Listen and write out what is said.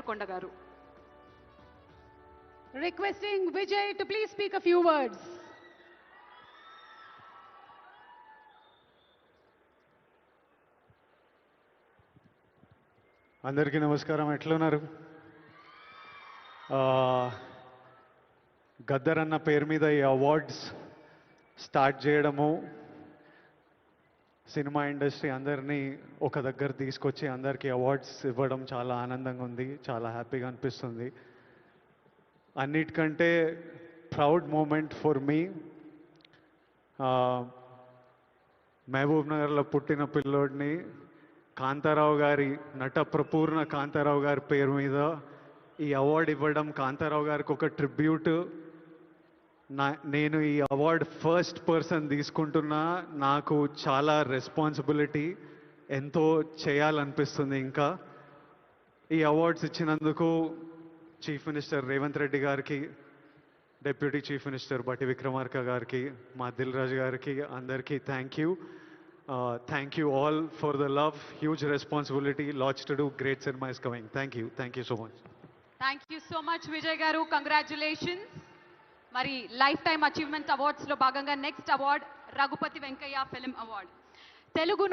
దేవరకొండ గారు. Requesting Vijay to please speak a few words. అందరికీ నమస్కారం. ఎట్లున్నారు? గద్దర్ అన్న పేరు మీద ఈ అవార్డ్స్ స్టార్ట్ చేయడము, సినిమా ఇండస్ట్రీ అందరినీ ఒక దగ్గర తీసుకొచ్చి అందరికీ అవార్డ్స్ ఇవ్వడం చాలా ఆనందంగా ఉంది, చాలా హ్యాపీగా అనిపిస్తుంది. అన్నిటికంటే ప్రౌడ్ మూమెంట్ ఫర్ మీ, మహబూబ్ నగర్లో పుట్టిన పిల్లోడిని కాంతారావు గారి, నట ప్రపూర్ణ కాంతారావు గారి పేరు మీద ఈ అవార్డు ఇవ్వడం కాంతారావు గారికి ఒక ట్రిబ్యూట్. నేను ఈ అవార్డు ఫస్ట్ పర్సన్ తీసుకుంటున్నా. నాకు చాలా రెస్పాన్సిబిలిటీ, ఎంతో చేయాలనిపిస్తుంది. ఇంకా ఈ అవార్డ్స్ ఇచ్చినందుకు చీఫ్ మినిస్టర్ రేవంత్ రెడ్డి గారికి, డిప్యూటీ చీఫ్ మినిస్టర్ బట్టి విక్రమార్క గారికి, మా దిల్ రాజు గారికి, అందరికీ thank you. Thank you all for the love. Huge responsibility, lots to do. Great cinema is coming. Thank you so much. Thank you so much Vijay garu. Congratulations. మరి lifetime achievement awards లో భాగంగా next award Raghupathi Venkaiah film award. Telugu